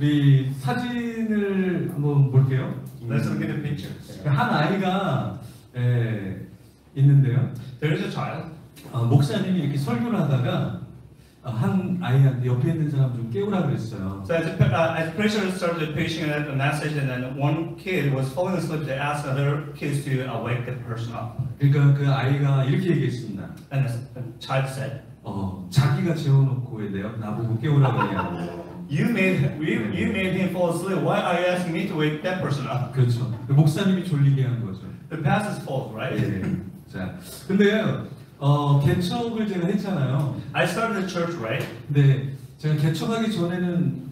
우리 사진을 한번 볼게요. Let's look at the picture. 한 아이가 있는데요. There is a child. 목사님이 이렇게 설교를 하다가 한 아이한테 옆에 있는 사람 좀 깨우라 그랬어요. So as the preacher started preaching a message, and then one kid was falling asleep, they asked other kids to wake the person up. 그러니까 그 아이가 이렇게 얘기했습니다. And the child said, 자기가 재워놓고 왜 나보고 깨우라 그러냐고. You made him fall asleep. Why are you asking me to wake that person up? 그렇죠. 목사님이 졸리게 한 거죠. The pastor's fault, right? 예. 자, 근데요, 개척을 제가 했잖아요. I started the church, right? 근데 제가 개척하기 전에는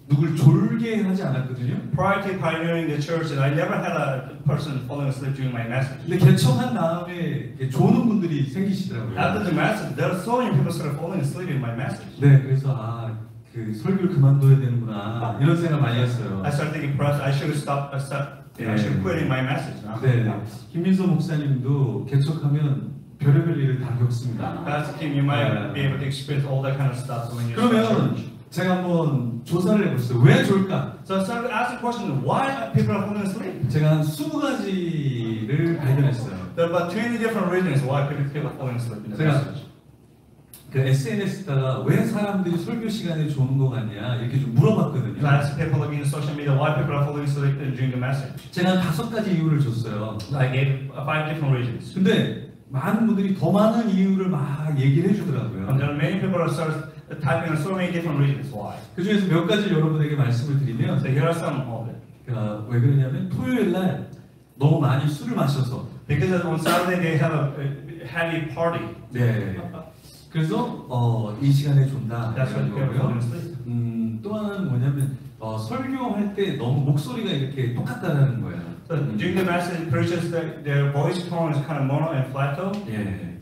누굴 졸게 하지 않았거든요. Prior to pioneering the church, and I never had a person falling asleep during my message. 근데 개척한 다음에 조는 분들이 생기시더라고요. After the message, there are so many people started falling asleep in my message. 네, 그래서 그 설교를 그만둬야 되는구나 이런 생각 많이 했어요. I started thinking, perhaps I should stop. I should quit in my message now. 네, 김민서 목사님도 개척하면 별의별 일을 다 겪습니다. Pastor Kim, you might be able to experience all that kind of stuff when you start 그러면 church. 제가 한번 조사를 해봤어요. 왜 졸까? So I started asking questions. Why people are falling asleep? 제가 한 20가지를 발견했어요. There are about 20 different reasons why people are falling asleep in the message. 그 SNS에다가 왜 사람들이 설교 시간에 조는 거 같냐 이렇게 좀 물어봤거든요. So I asked people looking in social media why people are falling asleep during the message. 제가 5가지 이유를 줬어요. I gave 5 different reasons. 근데 많은 분들이 더 많은 이유를 막 얘기를 해주더라고요. And there are many people who start typing on so many different reasons why. 그 중에서 몇 가지를 여러분에게 말씀을 드리면, So here are some of it. 왜 그러냐면 토요일 날 너무 많이 술을 마셔서. Because on Saturday they have a heavy party. 네. 그래서 이 시간에 존다. That's why people are falling asleep. 또 하나는 뭐냐면 설교할 때 너무 목소리가 이렇게 똑같다라는 거예요. So during the message, preachers their voice tone is kind of mono and flato. 예,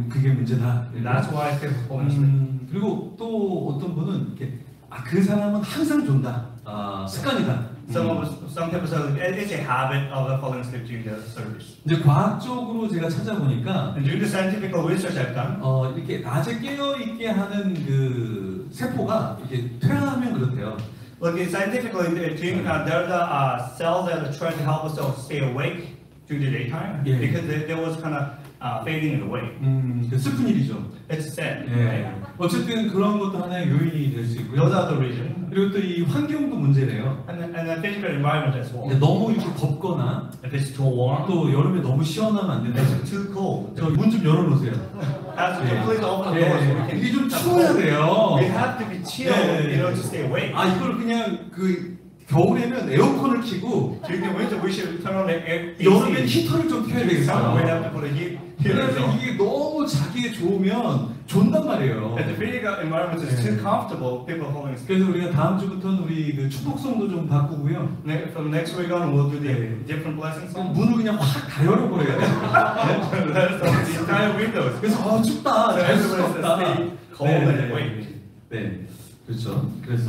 그게 문제다. That's why people are falling asleep. 그리고 또 어떤 분은 이렇게 그 사람은 항상 존다. 습관이다. Some people say it's a habit of falling asleep during the service. 이제 과학적으로 제가 찾아보니까 And during the scientific research I've done, 이렇게 낮에 깨어 있게 하는 그 세포가 이렇게 퇴화하면 그렇대요. look, scientifically, there are the cells that are trying to help us to stay awake during the daytime because there was kind of fading away. 슬픈 일이죠. It's sad. 예. Right? 어쨌든 그런 것도 하나의 요인이 될 수 있고요. Those are the reasons. 그리고 또 이 환경도 문제래요. And the physical environment as well. 너무 이렇게 덥거나 If it's too warm, 또 여름에 너무 시원하면 안 된다. if it's too cold, 저 문 좀 열어놓으세요. has to completely open the door so we can. 이게 좀 추워야 돼요. We have to be chilled, you know, to stay awake. 이걸 그냥 겨울에는 에어컨을 켜고 During the winter, we should turn on the air. 여름엔 히터를 좀 켜야 During summer, we have 되겠어요. to put a heater. 그래서 이게 너무 자기에 좋으면 존단 말이에요. If the physical environment is too comfortable, people are falling asleep. 그래서 우리가 다음 주부터는 우리 그 축복성도 좀 바꾸고요. From next week on, we'll do the different blessings. 문을 그냥 확 다 열어버려야 돼요. Let us open the entire windows. 그래서 춥다, 잘 수 Everyone 없다. says stay cold and awake. 네, 그렇죠. 그래서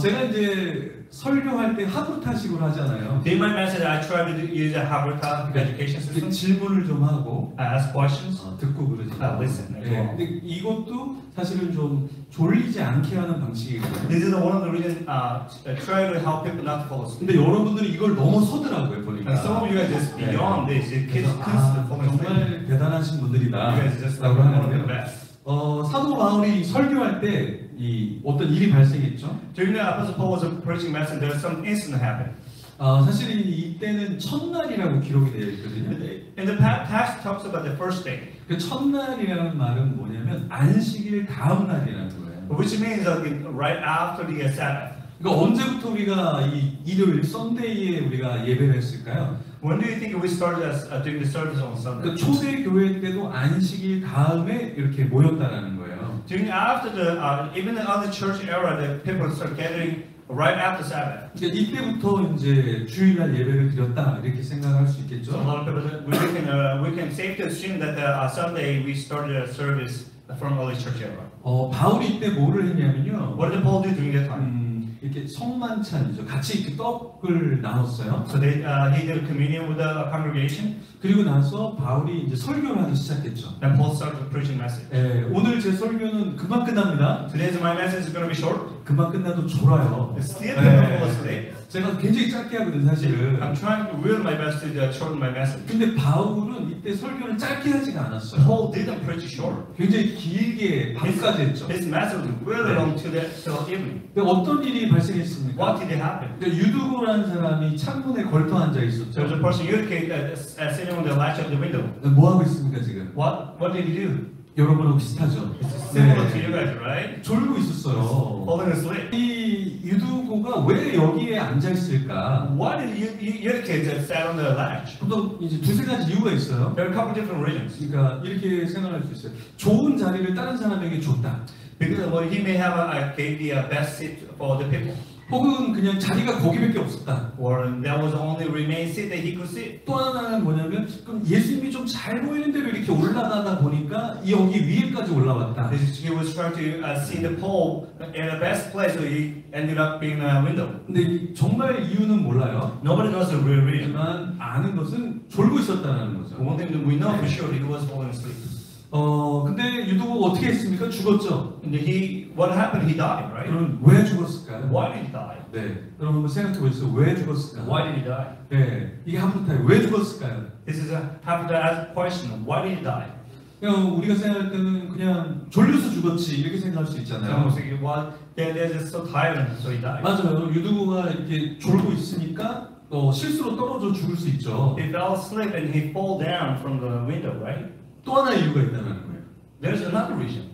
제가 이제 설교할 때 하부타식으로 하잖아요. During my message, I try to use a Haberta education system. 질문을 좀 하고 Ask questions. 듣고 그러지. Listen as well. 근데 이것도 사실은 좀 졸리지 않게 하는 방식이거든요. This is one of the reasons try to help people not to fall asleep. 근데 여러분들은 이걸 넘어서더라고요 보니까. And some of you guys just beyond this, you kids falling asleep. 정말 대단하신 분들이다. You guys just 라고 one of the 하는데요. best. 사도 바울이 설교할 때 어떤 일이 발생했죠. During the Apostle Paul was preaching message, there was some incident happened. 사실 이때는 첫날이라고 기록이 되어 있거든요. And the past talks about the first day. 그 첫날이라는 말은 뭐냐면 안식일 다음 날이라는 거예요. Which means right after the Sabbath. 그러니까 언제부터 우리가 이 일요일 썬데이에 우리가 예배를 했을까요? When do you think we started doing the service on Sunday? 그러니까 초대 교회 때도 안식일 다음에 이렇게 모였다라는 거예요. During after the even in other church era, the people start gathering right after Sabbath. 그러니까 이때부터 이제 주일날 예배를 드렸다 이렇게 생각할 수 있겠죠. So a lot of people we can safely assume that Sunday we started a service from early church era. 바울이 이때 뭐를 했냐면요. What did Paul do during that time? 이렇게 성만찬이죠. 같이 이렇게 떡을 나눴어요. So he did communion with the congregation. 그리고 나서 바울이 이제 설교를 하기 시작했죠. Then Paul started preaching message. 오늘 제 설교는 금방 끝납니다. Today's my message is going to be short. 금방 끝나도 졸아요. It's still beautiful today. 제가 굉장히 짧게 하거든 사실은. I'm trying to will my best to shorten my message. 근데 바울은 이때 설교를 짧게 하지가 않았어요. Paul didn't preach short. 굉장히 길게 밤까지 했죠. His message was really long till evening. 근데 어떤 일이 발생했습니까? What did happen? 유두고라는 사람이 창문에 걸터 앉아 There was 있었죠. a person Eutychus sitting on the latch of the window. 뭐 하고 있습니까 지금? What did he do? 여러분하고 비슷하죠. Similar to you guys, right? 졸고 있었어요. Falling asleep. 이 유두고가 왜 여기에 앉아 있을까? Why did Eutychus sat on the latch? 또 이제 두세 가지 이유가 있어요. There are a couple different reasons. 그러니까 이렇게 생각할 수 있어요. 좋은 자리를 다른 사람에게 줬다. Because he may have gave the best seat for the people, 혹은 그냥 자리가 거기밖에 없었다. or there was only remain seat that he could sit. 또 하나는 뭐냐면 그럼 예수님이 좀 잘 보이는 대로 이렇게 올라가다 보니까 여기 위에까지 올라왔다. He was trying to see the pole in the best place, so he ended up being a window. 근데 정말 이유는 몰라요. Nobody knows the real reason. 하지만 아는 것은 졸고 있었다는 거죠. One thing that we know for sure, he was falling asleep. 근데 유두고가 어떻게 했습니까? 죽었죠. And what happened? He died, right? 그럼 왜 죽었을까요? Why did he die? 네, 여러분 한번 생각해 보세요. 왜 죽었을까? Why did he die? 네, 이게 하프타임 왜 죽었을까요? This is have to ask a question. Why did he die? 그냥 우리가 생각할 때는 그냥 졸려서 죽었지 이렇게 생각할 수 Someone 있잖아요. was thinking, well, they're just so tired, and so he died. 맞아요. 유두고가 이렇게 졸고 있으니까 실수로 떨어져 죽을 수 있죠. He fell asleep and he fall down from the window, right? 또 하나의 이유가 있다는 거예요. There's another reason.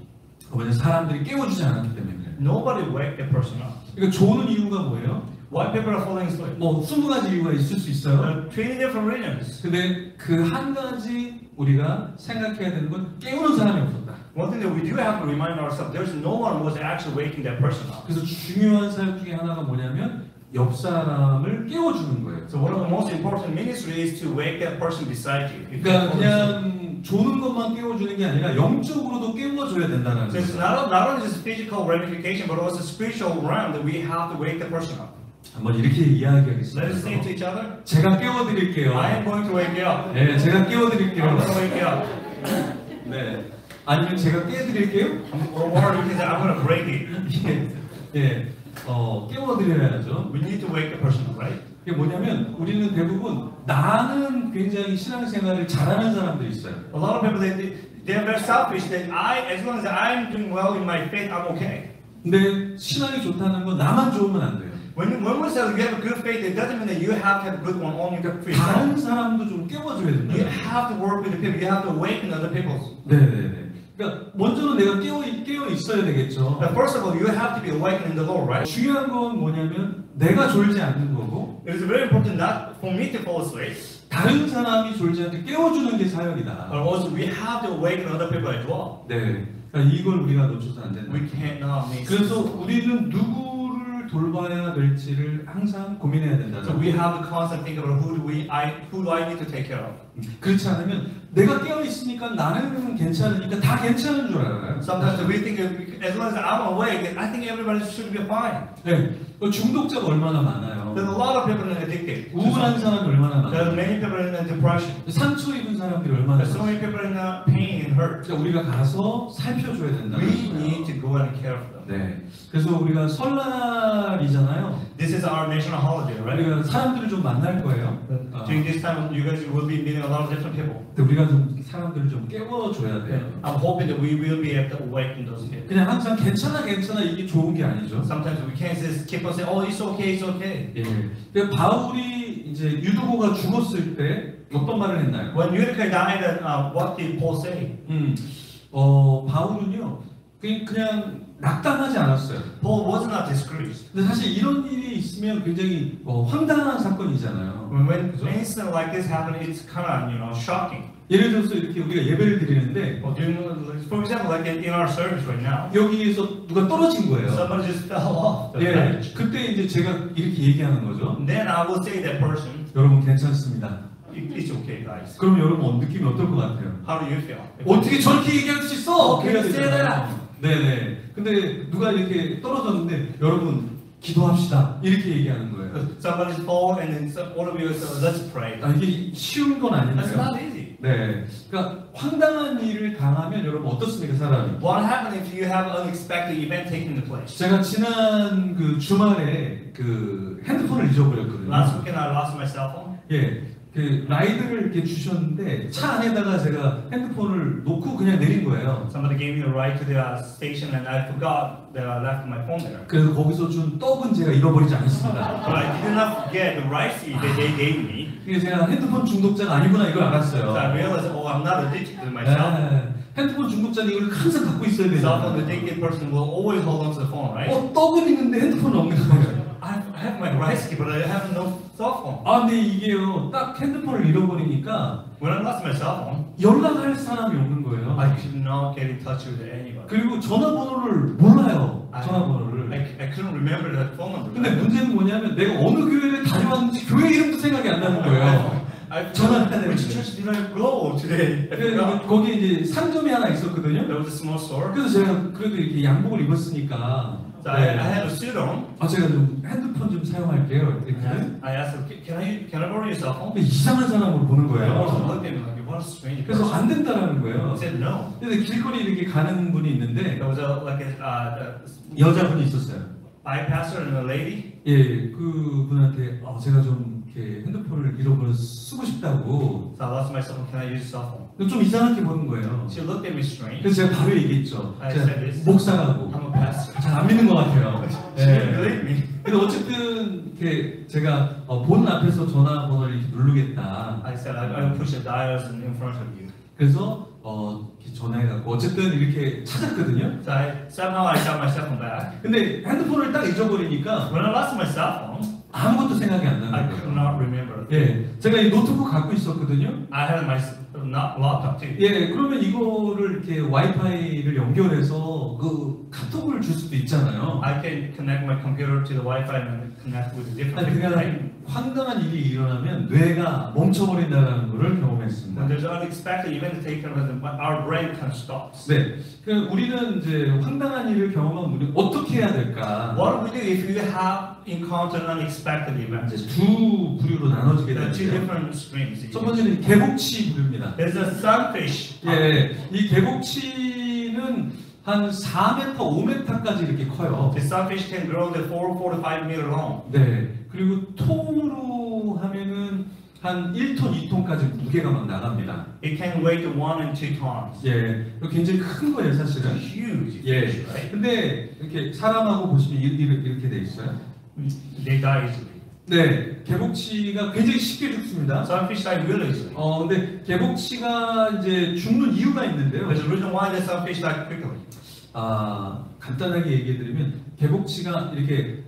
왜냐면 사람들이 깨워주지 않았기 때문에. Nobody wake the person up. 그러니까 조는 이유가 뭐예요? Why people are falling asleep? 20가지 이유가 있을 수 There 있어요. are 20 different reasons. 근데 그 한 가지 우리가 생각해야 되는 건 깨우는 사람이 없었다. One thing that we do have to remind ourselves, there's no one was actually waking that person up. 그래서 중요한 사역 중에 하나가 뭐냐면 옆 사람을 깨워주는 거예요. So one of the most important ministry is to wake that person beside you. If 그러니까 they're falling asleep. 그냥 조는 것만 깨워주는 게 아니라 영적으로도 깨워줘야 된다는 So it's 거죠. not only just physical ramification, but also spiritual realm that we have to wake the person up. 한번 이렇게 Let us say to 이야기하겠습니다. each other, 제가 깨워드릴게요. I am going to wake you up. 네, 제가 I'm 깨워드릴게요. going to wake you up. 네. 아니면 제가 깨드릴게요. Or you can say, I'm going to break it. 예, 깨워드려야죠. We need to wake the person up, right? 이게 뭐냐면 우리는 대부분 나는 굉장히 신앙생활을 잘하는 사람들이 있어요. A lot of people, they're very selfish. That as long as I'm doing well in my faith, I'm okay. 근데 신앙이 좋다는 건 나만 좋으면 안 돼요. When we say you have a good faith, it doesn't mean that you have to have a good one only for 다른 yourself. 사람도 좀 깨워줘야 된다. You have to work with the people. You have to awaken other people. 네네네. 그러니까 먼저는 내가 깨어 있어야 되겠죠. But first of all, you have to be awakened in the Lord, right? 중요한 건 뭐냐면 내가 졸지 않는 거고 It is very important not for me to fall asleep, 다른 사람이 졸지 않게 깨워주는 게 사역이다. but also we have to awaken other people as well. 네. 그러니까 이걸 우리가 놓쳐서 안 된다. We cannot miss. 그래서 우리는 누구를 돌봐야 될지를 항상 고민해야 된다. So we have to constantly think about who do I need to take care of. 그렇지 않으면 내가 깨어 있으니까 나는 괜찮으니까 다 괜찮은 줄 알아요. Sometimes we think as long as I'm awake, I think everybody should be fine. 네. 중독자가 얼마나 많아요. There's a lot of people addicted. 우울한 사람이 얼마나 There are 많아요. many people in depression. 상처 입은 사람들이 얼마나 There's so 많아요. many people in pain and hurt. 그러니까 우리가 가서 살펴줘야 된다는 We 거예요. need to go and care for them. 네. 그래서 우리가 설날이잖아요. This is our national holiday, right? 우리가 사람들을 좀 만날 거예요. During this time, you guys will be meeting a lot of different people. 근데 우리가 좀 사람들을 좀 깨워줘야 돼요. I'm hoping that we will be able to awaken those people. 그냥 항상 괜찮아 이게 좋은 게 아니죠. Sometimes we can't just keep on saying, "Oh, it's okay, it's okay." 예. 근데 바울이 이제 유두고가 죽었을 때 어떤 말을 했나요? When Eutychus died, what did Paul say? 바울은요 그냥 낙담하지 않았어요. Paul was not discouraged. 근데 사실 이런 일이 있으면 굉장히 황당한 사건이잖아요. When incident like this happened, it's kind of shocking. 예를 들어서 이렇게 우리가 예배를 드리는데 For example, like in our service right now, 여기에서 누가 떨어진 거예요. somebody just fell off the 예. bench. 그때 이제 제가 이렇게 얘기하는 거죠. Then I will say to that person, 여러분 괜찮습니다. "It's okay, guys." 그럼 여러분 느낌이 어떨 것 같아요? How do you feel? 어떻게 저렇게 얘기할 수 있어? 어떻게 그래야 say 되잖아요. 네네. 근데 누가 이렇게 떨어졌는데 여러분 기도합시다 이렇게 얘기하는 거예요. Somebody's fall and then all of you say, let's pray. 아, 이게 쉬운 건 That's 아닌데요. not easy. 네, 그러니까 황당한 일을 당하면 여러분 어떻습니까 사람이? What happens if you have unexpected event taking place? 제가 지난 그 주말에 그 핸드폰을 잊어버렸거든요. Last weekend I lost my cell phone. 예, 그 라이드를 이렇게 주셨는데 차 안에다가 제가 핸드폰을 놓고 그냥 내린 거예요. Somebody gave me a ride to the station and I forgot that I left my phone there. 그래서 거기서 준 떡은 제가 잃어버리지 않았습니다. But I did not forget the rice that they gave me. 이게 제가 핸드폰 중독자가 아니구나 이걸 So I 알았어요. realized, oh, I'm not addicted to my cell phone. 네, 핸드폰 중독자는 이걸 항상 갖고 있어야 Cell phone 되잖아요. addicted person will always hold on to the phone, right? 떡은 있는데 핸드폰은 없는 거예요. I have my rice key, but I have no cell phone. 아, 근데 이게요, 딱 핸드폰을 잃어버리니까 When I lost my cell phone, 연락할 사람이 없는 거예요. I could not get in touch with anybody. 그리고 전화번호를 몰라요. 전화번호를. I couldn't remember that phone number. 근데 문제는 뭐냐면 내가 어느 교회를 다녀왔는지 교회 이름도 생각이 안 나는 거예요. 전화를 해야 Which 되는데. church did I go today? I 그래서 forgot. 거기 이제 상점이 하나 있었거든요. There was a small store. 그래서 제가 그래도 이렇게 양복을 입었으니까 So I had a suit on. 아 제가 좀 핸드폰 좀 사용할게요. 이렇게. I asked him, can I borrow your cell phone? 근데 이상한 사람으로 보는 He also 거예요. looked at me like, what a strange 그래서 person. 안 된다라는 He 거예요. said no. 근데 길거리 이렇게 가는 분이 있는데 There was a 여자분이 있었어요. bypasser and a lady. 예, 그분한테 제가 좀 이렇게 핸드폰을 잃어버려 쓰고 싶다고 So I lost my cell phone. Can I use your cell phone? 좀 이상하게 보는 거예요. She looked at me strange. 그래서 제가 바로 얘기했죠. I 제가 said this. 목사라고 I'm a pastor. 잘 안 믿는 것 같아요. She didn't believe me. 근데 어쨌든 이렇게 제가 본 앞에서 전화번호를 이렇게 누르겠다. I said, I will push the dials in front of you. 그래서 이렇게 전화해갖고 어쨌든 이렇게 찾았거든요. So somehow I got my cell phone back. 근데 핸드폰을 딱 잊어버리니까 When I lost my cell phone, 아무것도 생각이 안 I 나는 could 거예요. not remember. 예, 제가 이 노트북 갖고 있었거든요. I had my laptop too. 예, 그러면 이거를 이렇게 와이파이를 연결해서 그 카톡을 줄 수도 있잖아요. I can connect my computer to the Wi-Fi and connect with a different 아니, people. 그냥 황당한 일이 일어나면 뇌가 멈춰버린다는 것을 경험했습니다. When there's unexpected event taken place, our brain kind of stops. 네, 그 우리는 이제 황당한 일을 경험하면 우리 어떻게 해야 될까? What do we do if you have encountered unexpected events? 이제 두 부류로 나눠지게 There are two 되는데요. different streams. 첫 번째는 개복치 부류입니다. There's a sunfish. 예, 이 개복치는 한 4m, 5m까지 이렇게 커요. The sunfish can grow to 4 to 5 meter long. 네, 그리고 톤으로 하면은 한 1톤, 2톤까지 무게가 막 나갑니다. It can weigh to 1 and 2 tons. 예, 이거 굉장히 큰 거예요, It's a 사실은. huge 예, fish, right? 근데 이렇게 사람하고 보시면 이렇게 돼 있어요. They die easily. 네, 개복치가 굉장히 쉽게 죽습니다. Sunfish die really easily. 근데 개복치가 이제 죽는 이유가 있는데요. There's a reason why the sunfish die quickly. 간단하게 얘기해드리면 개복치가 이렇게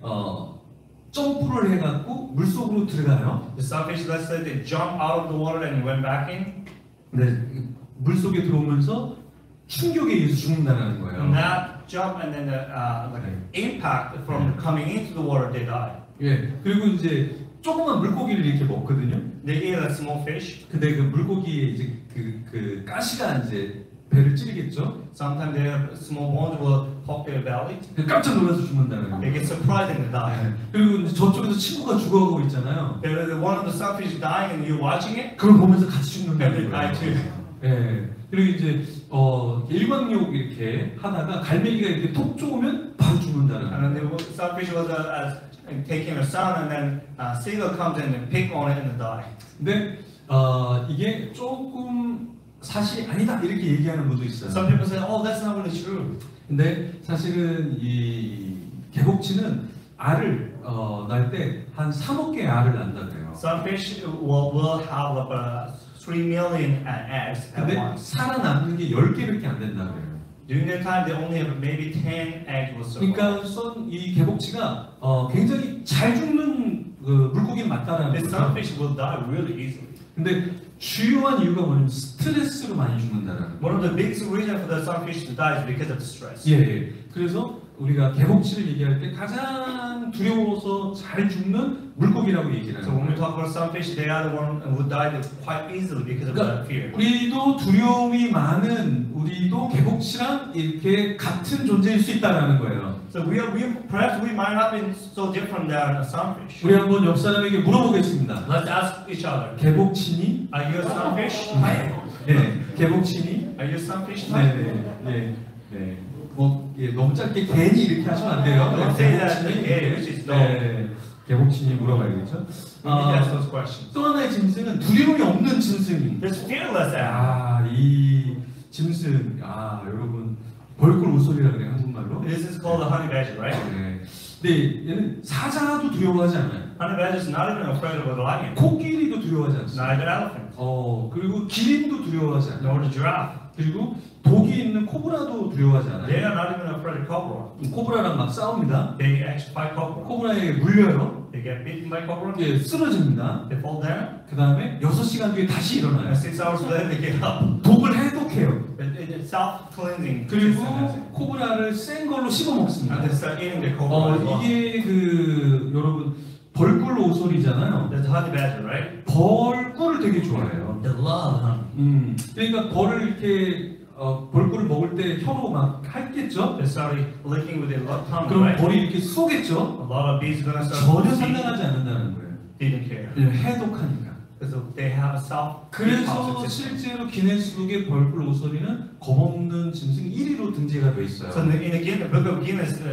점프를 해갖고 물 속으로 들어가요. The sunfish, let's say they jump out of the water and went back in. 네, 물 속에 들어오면서 충격에 의해서 죽는다는 거예요. And that jump and then the impact from coming into the water, they die. 예, 그리고 이제 조그만 물고기를 이렇게 먹거든요. They eat a small fish. 근데 그 물고기에 이제 그 가시가 이제 배를 찌르겠죠. Sometimes their small bones will poke their belly. 깜짝 놀라서 죽는다는 They 거예요. get surprised and they die. 네. 그리고 이제 저쪽에서 친구가 죽어가고 있잖아요. There is one of the sunfish dying and you're watching it. 그걸 보면서 같이 And 죽는다는 they die 거예요. too. 예. 그리고 이제 일광욕 이렇게 하다가 갈매기가 이렇게 톡 쪼으면 바로 죽는다는 거예요. And the sunfish was taking a sun and then seagull comes in and pick on it and die. 근데 이게 조금 사실이 아니다 이렇게 얘기하는 분도 있어요. Some people say, oh, that's not really true. 근데 사실은 이 개복치는 알을 낳을 때 한 3억 개의 알을 낳는다 그래요. Sunfish will have about 3 million eggs at 근데 once. 살아남는 게 10개밖에 안 된다 그래요. During that time, they only have maybe 10 eggs will survive. 그러니까 이 개복치가 굉장히 잘 죽는 물고기는 맞다라는 The 거죠. sunfish will die really easily. 근데 주요한 이유가 뭐냐면 스트레스로 많이 죽는다라는 거예요. One of the biggest reasons for the sunfish to die is because of stress. 예. 그래서 우리가 개복치를 얘기할 때 가장 두려워서 잘 죽는 물고기라고 얘기를 So 하는 when we 거예요. talk about sunfish, they are the one who die quite easily because of that fear. 우리도 두려움이 많은 우리도 개복치랑 이렇게 같은 존재일 수 있다라는 거예요. So So perhaps we might not be so different than a sunfish. 우리 한번 옆 사람에게 물어보겠습니다. Let's ask each other. 개복치니? Are you a sunfish? 네, 개복치니? Are you a sunfish type? 네. 예, 너무 짧게 괜히 이렇게 하시면 안 돼요. Don't say that again, which is no. 네, 개복치니 물어봐야겠죠. We need to ask those questions. 또 하나의 짐승은 두려움이 없는 짐승입니다. There's fearless animal. 이 짐승, 여러분 벌꿀 오솔이라 그래요 한국말로. This is called the honey badger, right? 네. 근데 얘는 사자도 두려워하지 않아요. Honey badger is not even afraid of a lion. 코끼리도 두려워하지 않습니다. Neither elephant. 그리고 기린도 두려워하지 않아요. Nor the giraffe. 그리고 독이 있는 코브라도 두려워하지 않아요. They are not even afraid of cobra. 코브라랑 막 싸웁니다. They actually fight cobra. 코브라에게 물려요. They get beaten by cobra. 예, 쓰러집니다. They fall down. 그 다음에 6시간 뒤에 다시 일어나요. And 6 hours later they get up. 독을 해독해요. It's self-cleansing. 그리고 코브라를 센 걸로 씹어 먹습니다. And they start eating the cobra as well. 이게 여러분 벌꿀 오솔이잖아요. That's honey badger, right? 벌꿀을 되게 좋아해요. They love honey. 그러니까 벌을 이렇게 벌꿀을 먹을 때 혀로 막 핥겠죠. They start licking with their tongue, 그럼 right? 벌이 이렇게 쏘겠죠. A lot of bees are gonna start. 전혀 상당하지 않는다는 거예요. Didn't care. 해독하니까. Because they have a self. 그래서 실제로 기네스북의 벌꿀 오솔이는 겁없는 짐승 1위로 등재가 돼 있어요. So in the book of Guinness, the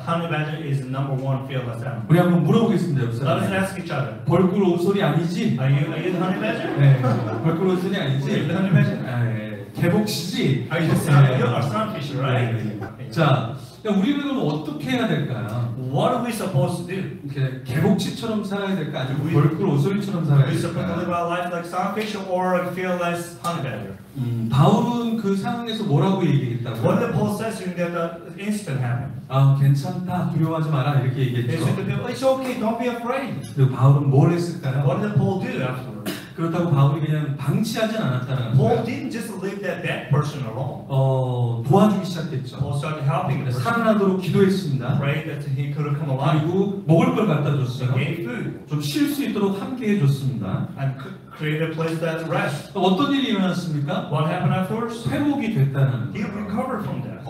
honey badger is the number one fearless animal. 우리 한번 물어보겠습니다, Let us 옆사람. ask each other. 벌꿀 오솔이 아니지? Are you the honey badger? 네, 벌꿀 오솔이 아니지? Are you the honey badger? 예, 개복치지? Are you a sunfish, right? 네. 자, 우리는 그럼 어떻게 해야 될까요? What are we supposed to do? 이렇게 개복치처럼 살아야 될까? 아니면 We- 벌꿀 오솔이처럼 살아야 Are we supposed to live 될까? our life like sunfish or a fearless honey badger? 바울은 그 상황에서 뭐라고 What 얘기했다고요? did Paul says in that instant happened? 괜찮다, 두려워하지 마라 이렇게 He said 얘기했죠. to people, it's okay, don't be afraid. 그리고 바울은 뭘 했을까요? What did Paul do afterwards? 그렇다고 바울이 그냥 방치하진 않았다는 Paul 거예요. didn't just leave that bad person alone. 도와주기 시작했죠. Paul started helping the person. 살아나도록 기도했습니다. Prayed that he could have come alive. 그리고 먹을 걸 갖다 He 줬어요. gave food 좀 쉴 수 있도록 함께 해줬습니다. and created a place that rest. 어떤 일이 일어났습니까? What happened afterwards? 회복이 됐다는 He 거예요. recovered from that.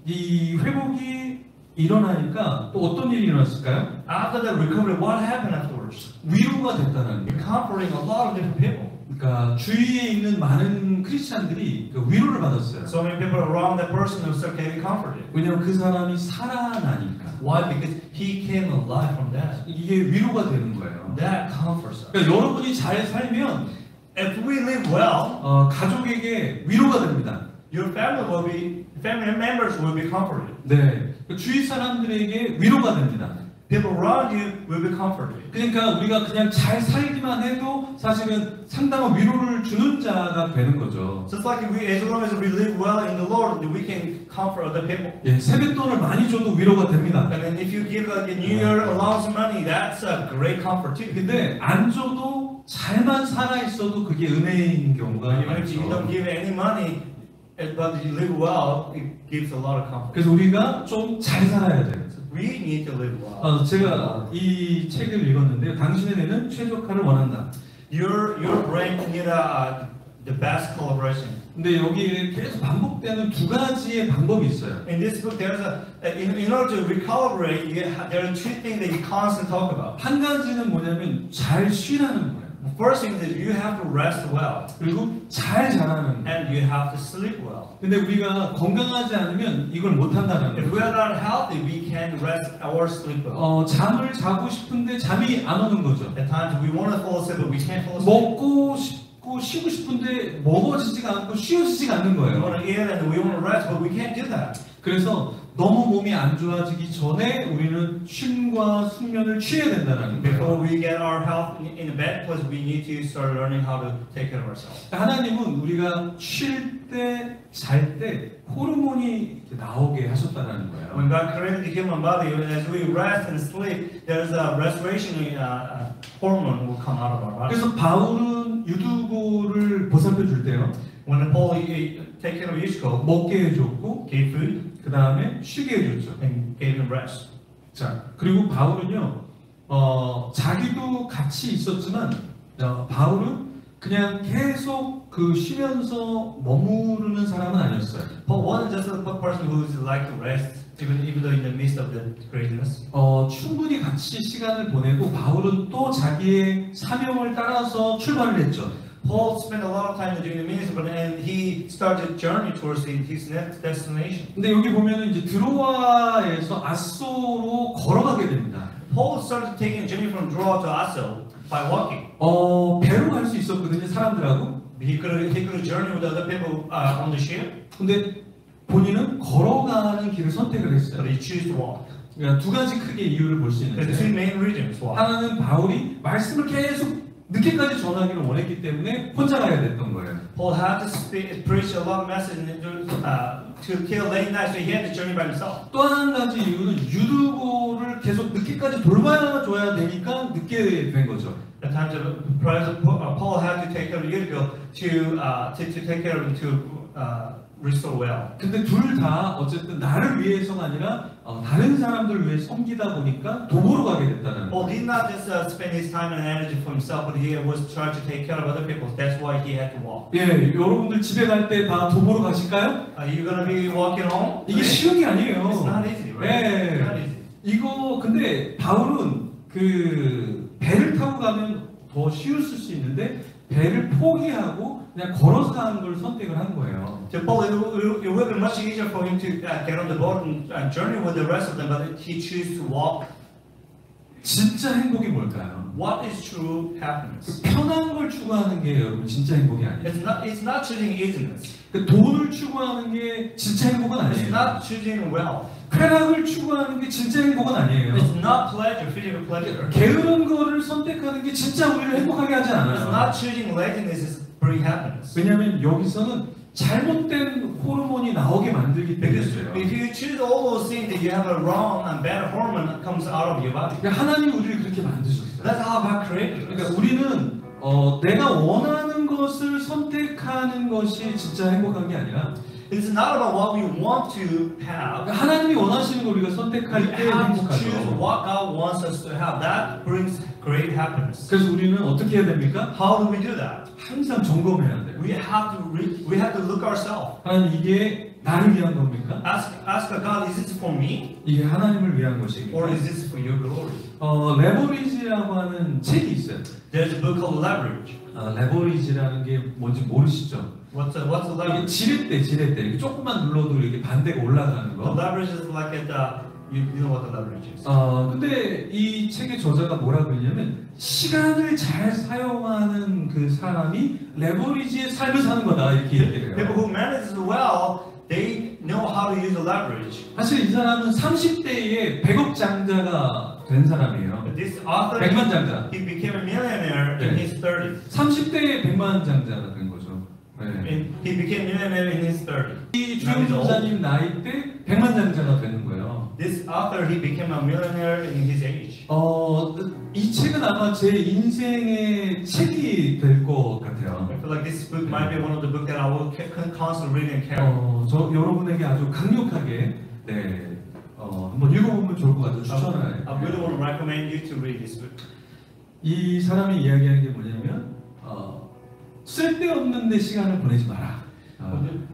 이 회복이 일어나니까 또 어떤 일이 일어났을까요? After that recovery, what happened afterwards? 위로가 됐다는 거예요. Comforting a lot of different people. 그러니까 주위에 있는 많은 크리스찬들이 그 위로를 받았어요. So many people around that person who started getting comforted. 왜냐하면 그 사람이 살아나니까. Why? Because he came alive from that. 이게 위로가 되는 거예요. That comforts us. 그러니까 여러분이 잘 살면 If we live well, 가족에게 위로가 됩니다. your family members will be comforted. 네, 주위 사람들에게 위로가 됩니다. People around you will be comforted. 그러니까 우리가 그냥 잘 살기만 해도 사실은 상당한 위로를 주는 자가 되는 거죠. Just like as long as we live well in the Lord, we can comfort other people. 예, 세뱃돈을 많이 줘도 위로가 됩니다. And then if you give like a New Year allowance money, that's a great comfort too. 근데 안 줘도 잘만 살아 있어도 그게 은혜인 경우가 Even if you don't 많죠. give any money, but you live well, it gives a lot of comfort. 그래서 우리가 좀 잘 살아야 돼요. We need to live well. 제가 이 책을 읽었는데요. 당신의 뇌는 최적화를 원한다. Your brain need the best collaboration. 근데 여기에 계속 반복되는 두 가지의 방법이 있어요. In this book, there's in order to recalibrate, there are two things that you constantly talk about. 한 가지는 뭐냐면 잘 쉬라는 거예요. The first thing is you have to rest well, 그리고 잘 자라는 거예요. and you have to sleep well. 근데 우리가 건강하지 않으면 이걸 못 한다는 If we 거예요. are not healthy, we can't rest or sleep well. 잠을 자고 싶은데 잠이 안 오는 거죠. At times we want to fall asleep, but we can't fall asleep. 먹고 싶고 쉬고 싶은데 먹어지지가 않고 쉬어지지가 않는 We 거예요. want to eat and we want to rest, but we can't do that. 그래서 너무 몸이 안 좋아지기 전에 우리는 쉼과 숙면을 취해야 된다는 Before 거예요. we get our health in a bad place, we need to start learning how to take care of ourselves. 하나님은 우리가 쉴 때, 잘 때 호르몬이 이렇게 나오게 하셨다는 거예요. When God created the human body, as we rest and sleep, there's a restoration hormone will come out of our body. 그래서 바울은 유두고를 보살펴 줄 때요. When Paul take care of Yushko, 먹게 해줬고 gave food 그 다음에 쉬게 해줬죠. and gave him rest. 자, 그리고 바울은요, 자기도 같이 있었지만, 바울은 그냥 계속 그 쉬면서 머무르는 사람은 아니었어요. Paul wasn't just a person who's like to rest, even though in the midst of the greatness. 충분히 같이 시간을 보내고 바울은 또 자기의 사명을 따라서 출발을 했죠. Paul spent a lot of time doing the ministry, and he started journey towards his next destination. 근데 여기 보면은 이제 드로아에서 아소로 걸어가게 됩니다. Paul started taking a journey from Troa to Asso by walking. 배로 갈 수 있었거든요, 사람들하고. He could journey with other people on the ship, 근데 본인은 걸어가는 길을 선택을 but 했어요. he chose to walk. 그러니까 두 가지 크게 이유를 볼 수 There's two 있는데 main reasons why. 하나는 바울이 말씀을 계속 늦게까지 전하기를 원했기 때문에 혼자 가야 됐던 거예요. Paul had to preach a lot of message to kill late night, so he had to journey by himself. 또 한 가지 이유는 유두고를 계속 늦게까지 돌봐줘야 되니까 늦게 된 거죠. At times, Paul had to take care of Eutychus to take care of him to restore well. 근데 둘 다 어쨌든 나를 위해서가 아니라 다른 사람들을 위해 섬기다 보니까 도보로 가게 됐다는 거예요. Paul did not just spend his time and energy for himself, but he was trying to take care of other people. That's why he had to walk. 예, 여러분들 집에 갈 때 다 도보로 가실까요? Are you gonna be walking home? 이게 쉬운 게 아니에요. It's not easy, right? 예. It's not easy. 이거 근데 바울은 그 배를 타고 가면 더 쉬웠을 수 있는데 배를 포기하고 그냥 걸어서 가는 걸 선택을 한 거예요. To Paul, it would be much easier for him to get on the boat and journey with the rest of them, but he chose to walk. 진짜 행복이 뭘까요? What is true happiness? 편한 걸 추구하는 게 여러분 진짜 행복이 아니에요. It's not choosing easiness. 돈을 추구하는 게 진짜 행복은 It's 아니에요. not choosing wealth. 쾌락을 추구하는 게 진짜 행복은 아니에요. It's not pleasure, physical pleasure. 게으른 거를 선택하는 게 진짜 우리를 행복하게 하지 It's 않아요. not choosing laziness, it's bring happiness. 왜냐하면 여기서는 잘못된 호르몬이 나오게 만들기 Because 때문이에요. if you choose all those things, that you have a wrong and bad hormone that comes out of your body. 그러니까 하나님이 우리를 그렇게 만드셨어요. That's how God created 그러니까 us. 우리는 내가 원하는 것을 선택하는 것이 진짜 행복한 게 아니라 It's not about what we want to have. 그러니까 하나님이 원하시는 걸 우리가 We 선택할 때 have to choose 행복하죠. what God wants us to have. That brings great happiness. 그래서 우리는 어떻게 해야 됩니까? How do we do that? 항상 점검해야 돼요. We have to look ourselves. 하나님 이게 나를 위한 겁니까? Ask God, is this for me 이게 하나님을 위한 or 것입니까? is this for your glory? 레버리지라고 하는 책이 있어요. There's a book called Leverage. 레버리지라는 게 뭔지 모르시죠? What's the 이게 leverage? 지렛대 이렇게 조금만 눌러도 이렇게 반대가 올라가는 The 거. leverage is like you know what the leverage is. 근데 이 책의 저자가 뭐라고 했냐면 시간을 잘 사용하는 그 사람이 레버리지의 삶을 사는 거다 이렇게 얘기해요. People who manage well, they know how to use the leverage. 사실 이 사람은 30대에 100억 장자가 된 사람이에요. But this author, 100만 장자. he became a millionaire in his 30s. 30대에 100만 장자가 된 거죠. 네. And he became millionaire in his 30s. 이 주영 전사님 나이 때 100만 장자가 되는 거예요. This author, he became a millionaire in his age. 이 책은 아마 제 인생의 책이 될 것 같아요. I feel like this book might be one of the books that I will constantly read and carry. 저 여러분에게 아주 강력하게 한번 읽어보면 좋을 것 같아요. 추천을. I really want to recommend you to read this book. 이 사람이 이야기하는 게 뭐냐면 쓸데없는 데 시간을 보내지 마라.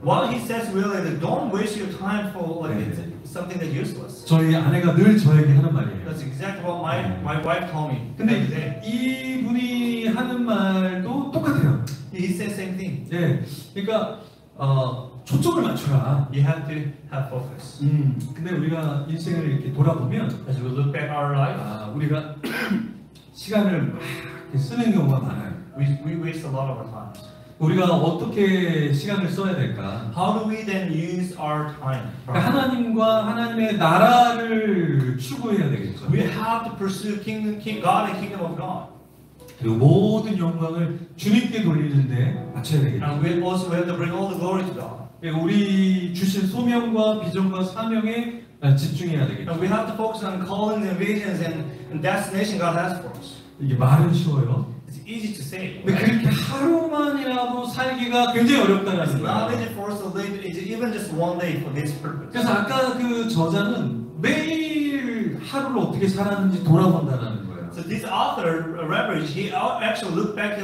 What he says really is don't waste your time for like something that's useless. 저희 아내가 늘 저에게 하는 말이에요. That's exactly what my wife told me. 근데 이분이 하는 말도 똑같아요. He says same thing. 네, 그러니까 초점을 맞춰라. You have to have focus. 근데 우리가 인생을 이렇게 돌아보면 As we look back our life, 우리가 시간을 막 이렇게 쓰는 경우가 많아요. we waste a lot of our time. 우리가 어떻게 시간을 써야 될까? How do we then use our time? 그러니까 하나님과 하나님의 나라를 추구해야 되겠죠. We have to pursue God and kingdom of God. 그리고 모든 영광을 주님께 돌리는데 맞춰야 되겠죠. And we also have to bring all the glory to God. 우리 주신 소명과 비전과 사명에 집중해야 되겠죠. And we have to focus on callings and visions and destination God has for us. 이게 말은 쉬워요. It's easy to say. 근데 그렇게 하루만이라도 살기가 굉장히 It's 어렵다는 not 거예요. easy for us to live even just one day for this purpose. 그래서 아까 그 저자는 매일 하루를 어떻게 살았는지 돌아본다는 거예요. So this author, Leverage, he actually looked back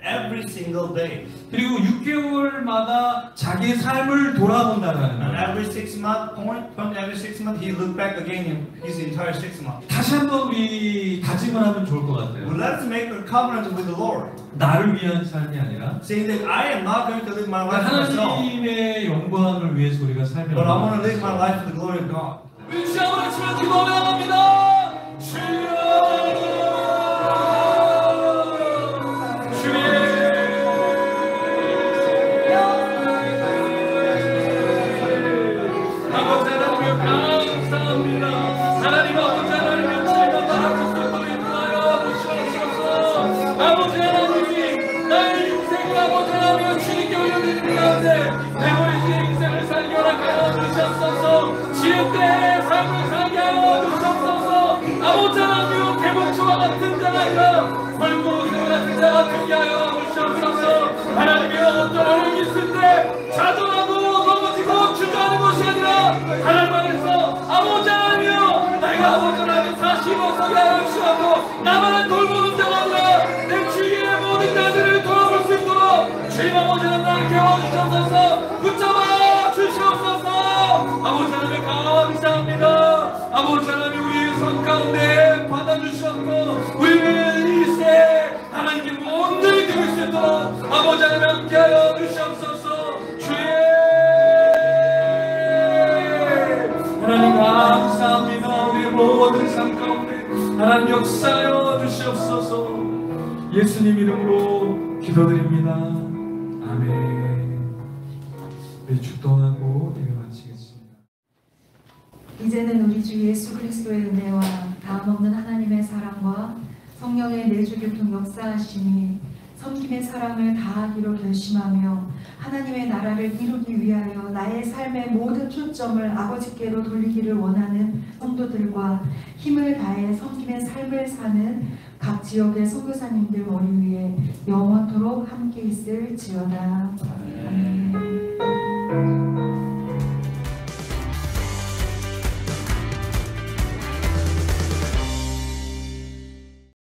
every single day. 그리고 6개월마다 자기의 삶을 돌아본다는 And 거예요. every 6 month point, from every 6 months, he looked back again in his entire 6 months. 다시 한번 우리 다짐을 하면 좋을 것 Well, 같아요. let's make a covenant with the Lord, 나를 위한 삶이 아니라 saying that I am not going to live my life for myself, 하나님의 영광을 위해서 우리가 살면 but I want to live my life for the glory of God. 시험을 치면 기도를 합니다. 아버지 하나님 감사합니다. 하나님 아버지 하나님 주님과 바라보고 인하여 주시옵소서. 아버지 하나님 나의 인생을 아버지 하나님 주님께 올려드리는 가운데 내버리신 인생을 살게 허락하여 주시옵소서. 지은때의 삶을 살게 하여 주시옵소서. 아버지 하나님 개복주와 같은 자가 벌고생을 같은 자가 되게 하여 주시옵소서. 하나님의 어떤 어려움이 있을 때 자존하고 넘어지고 주저하는 것이 아니라 하나님 안에서 아버지 하나님이여 내가 아버지 하나님 45석에 하여 주시고 나만을 돌보는 자가 아니라 내 주위의 모든 자들을 돌아볼 수 있도록 주님 아버지 하나님 나를 깨워주셔서 붙잡아 주시옵소서. 아버지 하나님 감사합니다. 아버지 하나님 우리의 삶 가운데 받아주셨고 우리는 이세 하나님께 온전히 드릴 수 있도록 아버지 하나님 함께하여 주시옵소서. 주의 하나님 감사합니다. 우리의 모든 삶 가운데 하나님 역사하여 주시옵소서. 예수님 이름으로 기도드립니다. 아멘. 우리 축도하고 예배 마치겠습니다. 이제는 우리 주 예수 그리스도의 은혜와 다함없는 하나님의 사랑과 성령의 내주교통 역사하심이 섬김의 사랑을 다하기로 결심하며 하나님의 나라를 이루기 위하여 나의 삶의 모든 초점을 아버지께로 돌리기를 원하는 성도들과 힘을 다해 섬김의 삶을 사는 각 지역의 선교사님들 머리 위에 영원토록 함께 있을지어다. 아멘.